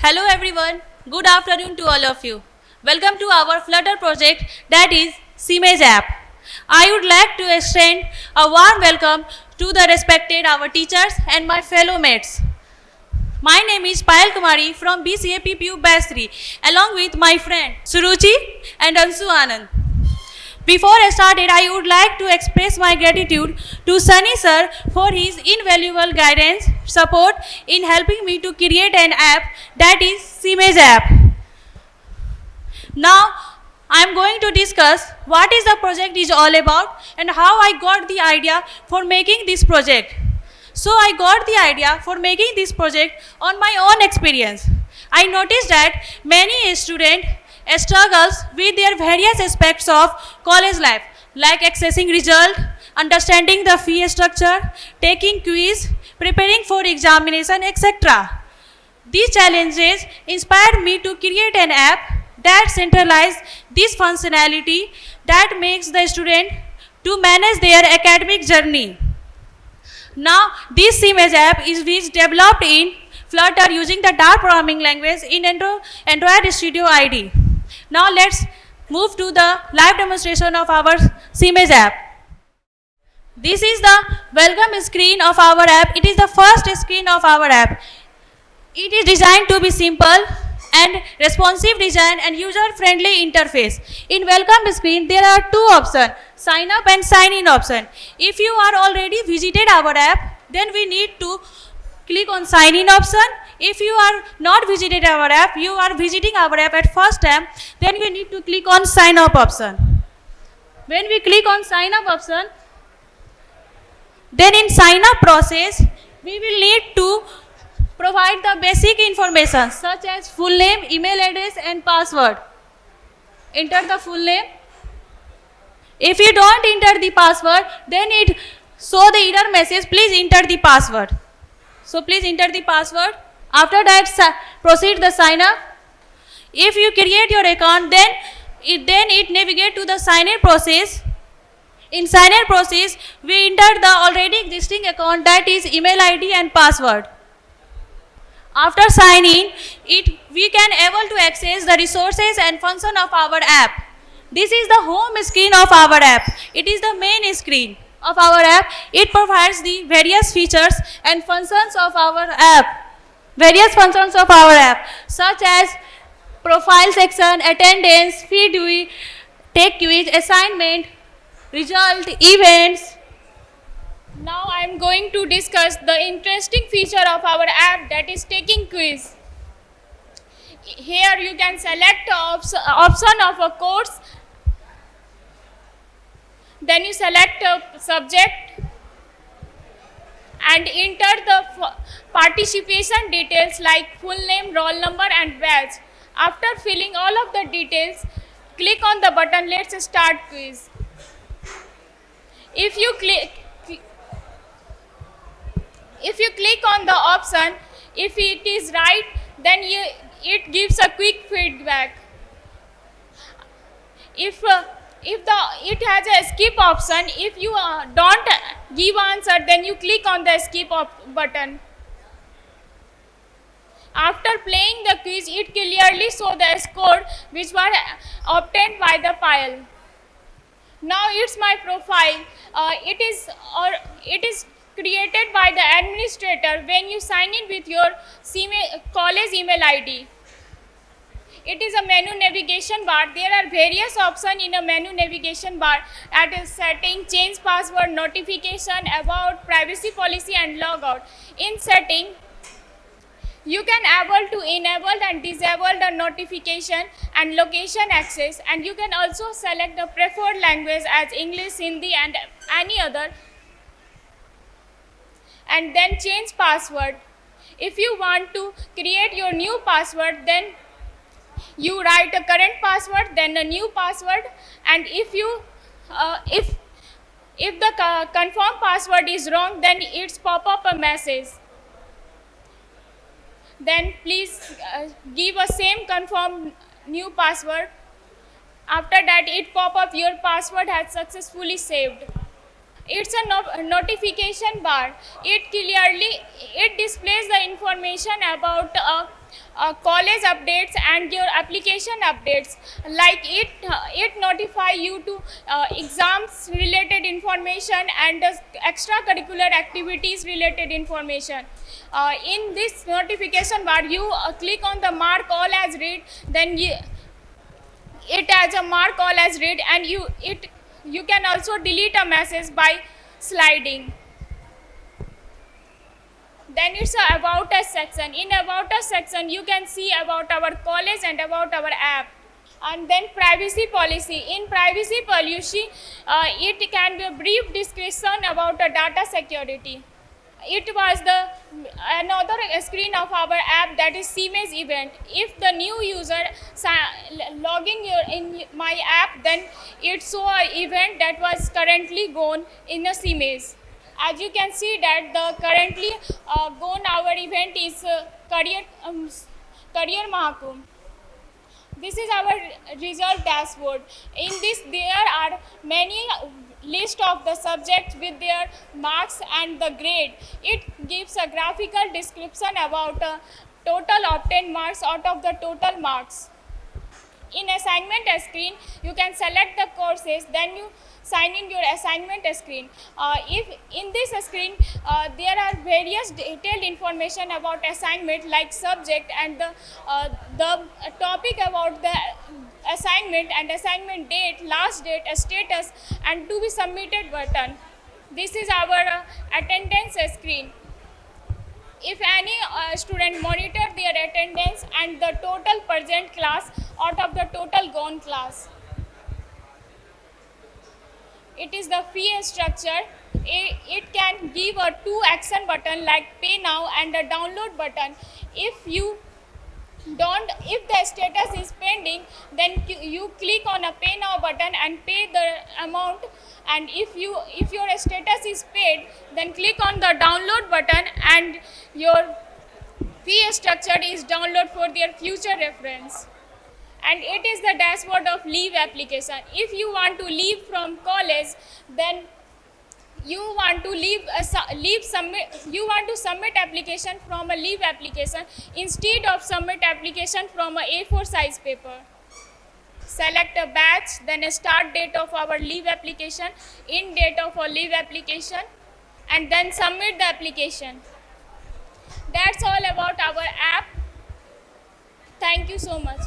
Hello everyone, good afternoon to all of you. Welcome to our Flutter project that is CMage app. I would like to extend a warm welcome to the respected our teachers and my fellow mates. My name is Payal Kumari from BCA PPU Batch 3 along with my friend Suruchi and Ansu Anand. Before I started, I would like to express my gratitude to Sunny sir for his invaluable guidance, support in helping me to create an app that is CMage app. Now, I am going to discuss what is the project is all about and how I got the idea for making this project. So I got the idea for making this project on my own experience. I noticed that many students struggles with their various aspects of college life, like accessing result, understanding the fee structure, taking quiz, preparing for examination, etc. These challenges inspired me to create an app that centralizes this functionality that makes the student to manage their academic journey. Now, this CMage app is developed in Flutter using the Dart programming language in Android Studio IDE. Now let's move to the live demonstration of our CMage app. This is the welcome screen of our app. It is the first screen of our app. It is designed to be simple and responsive design and user-friendly interface. In welcome screen, there are two options, sign up and sign in option. If you are already visited our app, then we need to click on sign in option. If you are not visited our app, you are visiting our app at first time, then we need to click on sign up option. When we click on sign up option, then in sign up process, we will need to provide the basic information such as full name, email address and password. Enter the full name. If you don't enter the password, then it show the error message, please enter the password. So please enter the password. After that, proceed the sign up. If you create your account, then it navigate to the sign in process. In sign in process, we enter the already existing account, that is email ID and password. After sign in, we can able to access the resources and function of our app. This is the home screen of our app. It is the main screen of our app. It provides the various features and functions of our app. Various functions of our app such as profile section, attendance, feed due, take quiz, assignment, result, events. Now I am going to discuss the interesting feature of our app, that is taking quiz. Here you can select option of a course, then you select a subject and enter the participation details like full name, roll number and batch. After filling all of the details, click on the button let's start quiz. If you click on the option, if it is right, then it gives a quick feedback. If it has a skip option, if you don't give answer, then you click on the skip button. After playing the quiz, it clearly shows the score which was obtained by the Payal. Now it's my profile. It is created by the administrator when you sign in with your college email ID. It is a menu navigation bar. There are various options in a menu navigation bar, at setting, change password, notification, about, privacy policy and logout. In setting, you can able to enable and disable the notification and location access, and you can also select the preferred language as English, Hindi and any other, and then change password. If you want to create your new password, then you write a current password, then a new password, and if the confirm password is wrong, then it's pop up a message. Then please give a same confirm new password. After that, it pop up your password has successfully saved. It's a notification bar. It displays the information about college updates and your application updates, like it notify you to exams related information and extracurricular activities related information. In this notification bar, you click on the mark all as read, then it has a mark all as read, and you can also delete a message by sliding. Then it's a about us section. In about us section, you can see about our college and about our app. And then privacy policy. In privacy policy, it can be a brief description about the data security. It was the another screen of our app, that is CMAs event. If the new user logging in my app, then it show a event that was currently gone in a CMAs. As you can see that the currently gone our event is career Mahakumbh. This is our result dashboard. In this, there are many list of the subjects with their marks and the grade. It gives a graphical description about total obtained marks out of the total marks. In assignment screen, you can select the courses, then you sign in your assignment screen. If in this screen, there are various detailed information about assignment, like subject and the topic about the assignment and assignment date, last date, status, and to be submitted button. This is our attendance screen. If any student monitor their attendance and the total present class out of the total gone class. It is the fee structure. It can give a 2 action button like pay now and a download button. If the status is pending, then you click on a pay now button and pay the amount. And if your status is paid, then click on the download button and your fee structure is download for their future reference. And it is the dashboard of leave application. If you want to leave from college, then you want to submit application from a leave application instead of submit application from a A4 size paper. Select a batch, then a start date of our leave application, end date of our leave application, and then submit the application. That's all about our app. Thank you so much.